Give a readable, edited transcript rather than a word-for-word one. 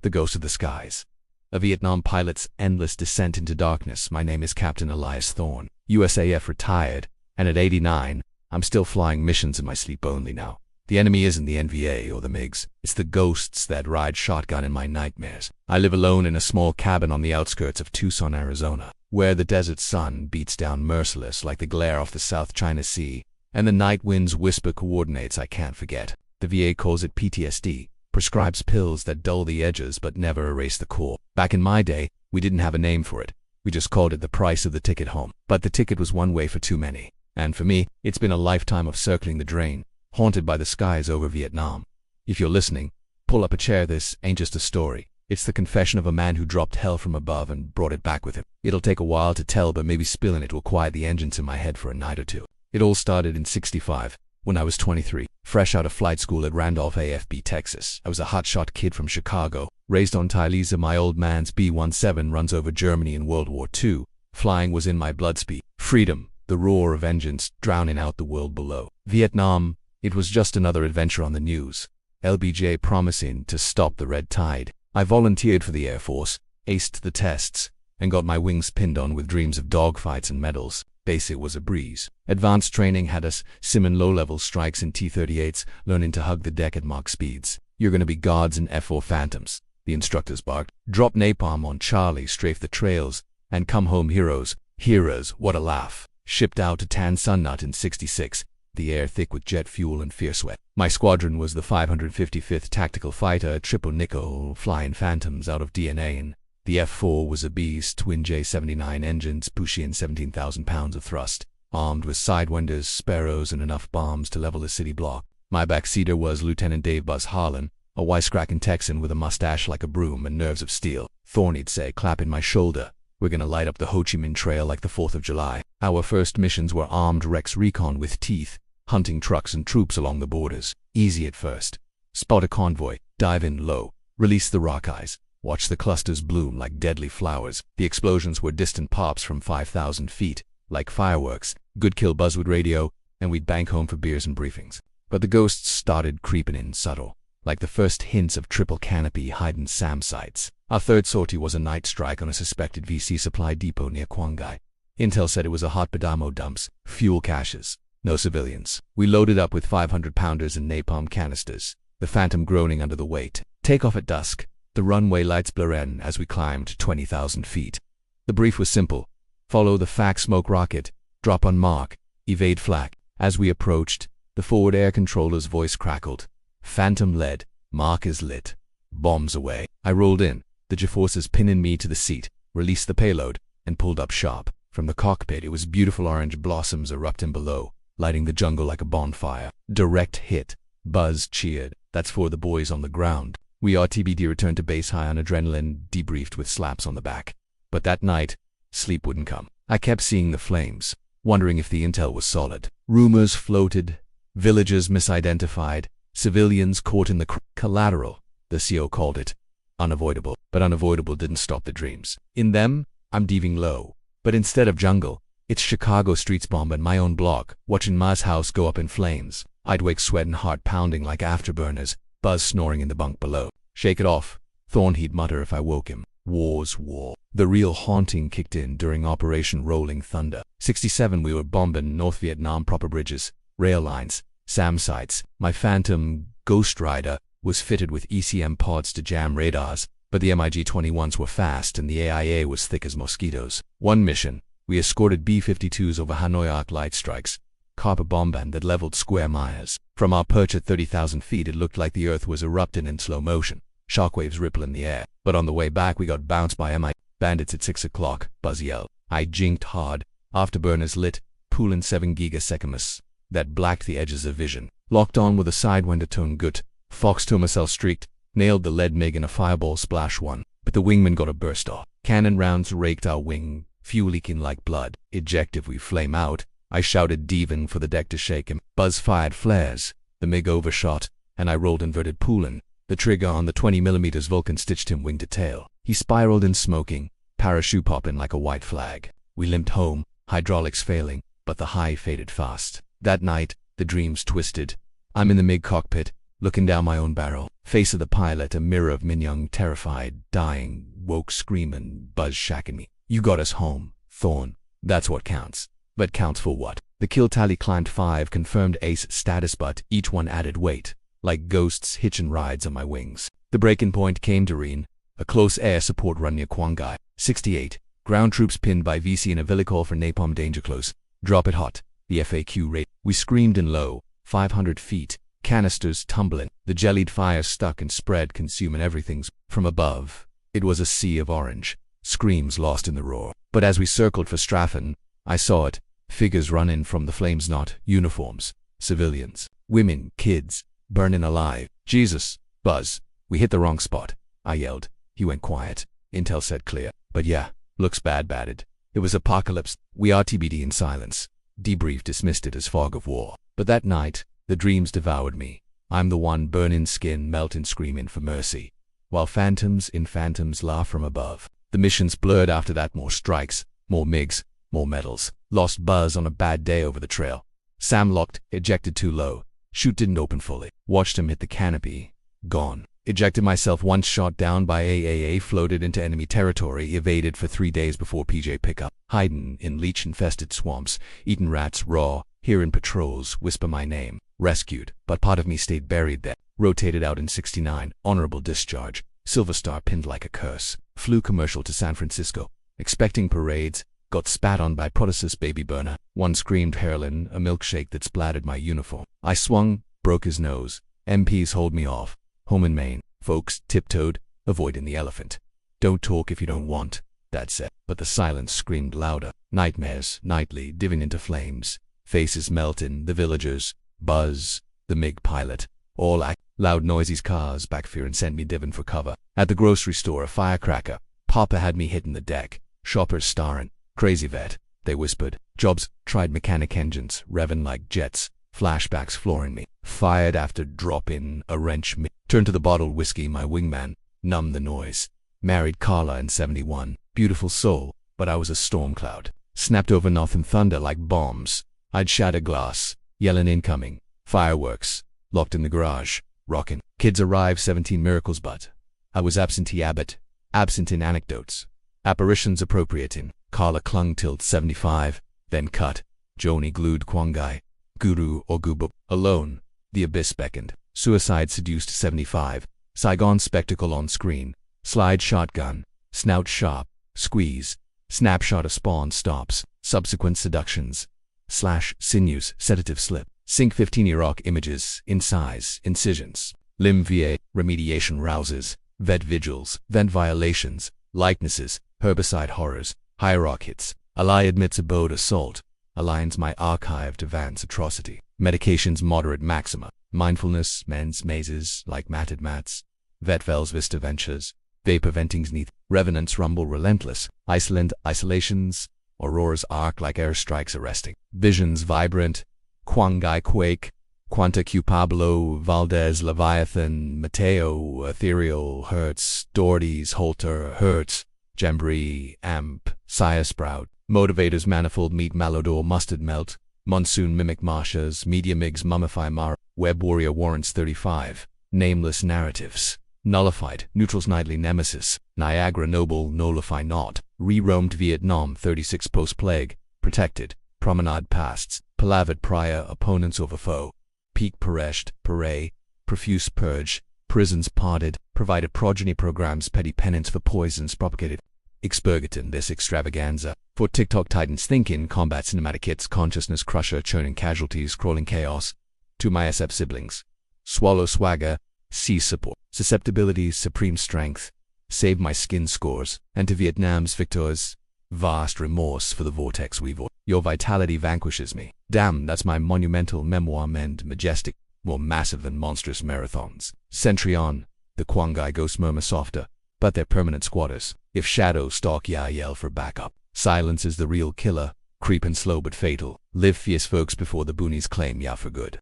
The Ghost of the Skies. A Vietnam pilot's endless descent into darkness. My name is Captain Elias Thorne, USAF retired, and at 89, I'm still flying missions in my sleep only now. The enemy isn't the NVA or the MiGs, it's the ghosts that ride shotgun in my nightmares. I live alone in a small cabin on the outskirts of Tucson, Arizona, where the desert sun beats down merciless like the glare off the South China Sea, and the night winds whisper coordinates I can't forget. The VA calls it PTSD, prescribes pills that dull the edges but never erase the core. Back in my day, we didn't have a name for it. We just called it the price of the ticket home. But the ticket was one way for too many. And for me, it's been a lifetime of circling the drain, haunted by the skies over Vietnam. If you're listening, pull up a chair. This ain't just a story. It's the confession of a man who dropped hell from above and brought it back with him. It'll take a while to tell, but maybe spilling it will quiet the engines in my head for a night or two. It all started in '65. When I was 23, fresh out of flight school at Randolph AFB, Texas. I was a hotshot kid from Chicago, raised on Tylesa. My old man's B-17 runs over Germany in World War II. Flying was in my blood. Speed, freedom, the roar of engines drowning out the world below. Vietnam, it was just another adventure on the news. LBJ promising to stop the red tide. I volunteered for the Air Force, aced the tests, and got my wings pinned on with dreams of dogfights and medals. Basic was a breeze. Advanced training had us simming low-level strikes in T-38s, learning to hug the deck at Mach speeds. You're gonna be gods in F-4 Phantoms, the instructors barked. Drop napalm on Charlie, strafe the trails, and come home heroes. Heroes, what a laugh. Shipped out to Tan Son Nut in '66, the air thick with jet fuel and fear sweat. My squadron was the 555th Tactical Fighter, triple nickel, flying Phantoms out of DNA, and the F-4 was a beast, twin J-79 engines, pushing 17,000 pounds of thrust, armed with sidewinders, sparrows, and enough bombs to level a city block. My backseater was Lieutenant Dave Buzz Harlan, a wisecracking Texan with a mustache like a broom and nerves of steel. Thorne, he'd say, clapping my shoulder. We're gonna light up the Ho Chi Minh Trail like the 4th of July. Our first missions were armed Rex recon with teeth, hunting trucks and troops along the borders. Easy at first. Spot a convoy, dive in low, release the rock eyes. Watch the clusters bloom like deadly flowers. The explosions were distant pops from 5,000 feet, like fireworks. Good kill buzzwood radio, and we'd bank home for beers and briefings. But the ghosts started creeping in subtle, like the first hints of triple canopy hiding SAM sites. Our third sortie was a night strike on a suspected VC supply depot near Quang Ngai. Intel said it was a hot Padamo dumps, fuel caches, no civilians. We loaded up with 500-pounders and napalm canisters, the Phantom groaning under the weight. Take off at dusk. The runway lights blurred as we climbed 20,000 feet. The brief was simple. Follow the FAC smoke rocket, drop on mark, evade flak. As we approached, the forward air controller's voice crackled. Phantom led, mark is lit. Bombs away. I rolled in, the J-forces pinning me to the seat, released the payload, and pulled up sharp. From the cockpit it was beautiful orange blossoms erupting below, lighting the jungle like a bonfire. Direct hit. Buzz cheered. That's for the boys on the ground. We RTBD returned to base high on adrenaline, debriefed with slaps on the back. But that night, sleep wouldn't come. I kept seeing the flames, wondering if the intel was solid. Rumors floated, villages misidentified, civilians caught in the collateral, the CO called it. Unavoidable. But unavoidable didn't stop the dreams. In them, I'm diving low. But instead of jungle, it's Chicago streets bombing my own block, watching Ma's house go up in flames. I'd wake sweating, heart pounding like afterburners, Buzz snoring in the bunk below. Shake it off, Thorne, he'd mutter if I woke him. War's war. The real haunting kicked in during Operation Rolling Thunder. '67 we were bombing North Vietnam proper bridges, rail lines, SAM sites. My Phantom Ghost Rider was fitted with ECM pods to jam radars, but the MiG-21s were fast and the AIA was thick as mosquitoes. One mission, we escorted B-52s over Hanoi arc light strikes, copper bomband that leveled square miles. From our perch at 30,000 feet it looked like the earth was erupting in slow motion, shockwaves ripple in the air. But on the way back we got bounced by MI bandits at 6 o'clock, Buzz yelled. I jinked hard, afterburners lit, pooling 7 gigaseconds that blacked the edges of vision. Locked on with a sidewinder tone gut, Fox Tomacell streaked, nailed the lead MiG in a fireball splash one, but the wingman got a burst off. Cannon rounds raked our wing, fuel leaking like blood. Ejective we flame out. I shouted Devon for the deck to shake him. Buzz fired flares, the MiG overshot, and I rolled inverted poolin'. The trigger on the 20mm Vulcan stitched him wing to tail. He spiraled in smoking, parachute popping like a white flag. We limped home, hydraulics failing, but the high faded fast. That night, the dreams twisted. I'm in the MiG cockpit, looking down my own barrel. Face of the pilot, a mirror of Min Young, terrified, dying, woke screaming, buzz shacking me. You got us home, Thorne. That's what counts. But counts for what? The kill tally climbed 5, confirmed ace status, but each one added weight, like ghosts hitching rides on my wings. The breaking point came to Reen, a close air support run near Quang Ngai. 68. Ground troops pinned by VC in a Villa call for napalm danger close. Drop it hot. The FAQ rate. We screamed in low, 500 feet. Canisters tumbling. The jellied fire stuck and spread, consuming everything. From above, it was a sea of orange. Screams lost in the roar. But as we circled for Straffen, I saw it. Figures running from the flames, not uniforms. Civilians. Women, kids, burning alive. Jesus. Buzz. We hit the wrong spot. I yelled. He went quiet. Intel said clear. But yeah, looks bad-batted. It was apocalypse. We are TBD in silence. Debrief dismissed it as fog of war. But that night, the dreams devoured me. I'm the one burning skin, melting, screaming for mercy, while phantoms in phantoms laugh from above. The missions blurred after that. More strikes, more MiGs, more medals. Lost Buzz on a bad day over the trail. Sam locked, ejected too low. Chute didn't open fully. Watched him hit the canopy. Gone. Ejected myself once, shot down by AAA, floated into enemy territory, evaded for 3 days before PJ pickup. Hiding in leech-infested swamps, eating rats raw, hearing patrols whisper my name. Rescued, but part of me stayed buried there. Rotated out in 69, honorable discharge. Silver Star pinned like a curse. Flew commercial to San Francisco, expecting parades. Got spat on by Protosis baby burner. One screamed heroin, a milkshake that splattered my uniform. I swung, broke his nose. MPs hold me off. Home in Maine. Folks tiptoed, avoiding the elephant. Don't talk if you don't want, Dad said. But the silence screamed louder. Nightmares, nightly, diving into flames. Faces melting, the villagers. Buzz, the MiG pilot. All act. Loud noisy cars backfire and send me diving for cover. At the grocery store, a firecracker. Papa had me hitting the deck. Shoppers starring. Crazy vet, they whispered. Jobs, tried mechanic engines, revving like jets. Flashbacks flooring me. Fired after drop-in, a wrench me. Turned to the bottled whiskey, my wingman. Numbed the noise. Married Carla in 71. Beautiful soul, but I was a storm cloud. Snapped over nothing, thunder like bombs. I'd shatter glass. Yelling incoming. Fireworks. Locked in the garage. Rockin'. Kids arrive, 17 miracles, but I was absentee abbot. Absent in anecdotes. Apparitions appropriating. Carla clung till 75, then cut. Joni glued Quang Ngai. Guru or Gubo. Alone. The abyss beckoned. Suicide seduced 75. Saigon spectacle on screen. Slide shotgun. Snout sharp. Squeeze. Snapshot of spawn stops. Subsequent seductions. Slash sinews. Sedative slip. Sync 15 Iraq images. In size. Incisions. Limb VA. Remediation rouses. Vet vigils. Vent violations. Likenesses. Herbicide horrors. Hierarch hits. Ally admits abode assault. Aligns my archive to Vance atrocity. Medications moderate maxima. Mindfulness, men's mazes like matted mats. Vetvels vista ventures. Vapor ventings neath. Revenants rumble relentless. Iceland isolations. Auroras arc like airstrikes arresting. Visions vibrant. Quang Ngai quake. Quanta Q Pablo, Valdez, Leviathan, Mateo, Ethereal, Hertz, Doherty's, Holter, Hertz. Jamboree, Amp, Sire Sprout, Motivators Manifold Meat Malodor Mustard Melt, Monsoon Mimic Marshas, Media Migs Mummify Mara, Web Warrior Warrants 35, Nameless Narratives, Nullified, Neutral's Nightly Nemesis, Niagara Noble Nullify Not, Re-roamed Vietnam 36 Post-Plague, Protected, Promenade Pasts, Palavered Prior Opponents over Foe, Peak Pereshed, Paray, Profuse Purge, Prisons parted, provided progeny programs, petty penance for poisons propagated. Expurgating this extravaganza. For TikTok Titans thinking, combat cinematic hits, consciousness crusher, churning casualties, crawling chaos. To my SF siblings. Swallow swagger, sea support, susceptibilities, supreme strength. Save my skin scores. And to Vietnam's victors. Vast remorse for the vortex we've. Your vitality vanquishes me. Damn, that's my monumental memoir, and majestic. More massive than monstrous marathons. Sentry on. The Quang Ngai ghosts murmur softer, but they're permanent squatters. If shadows stalk, yeah, I yell for backup. Silence is the real killer. Creeping slow but fatal. Live fierce folks before the boonies claim, yeah, for good.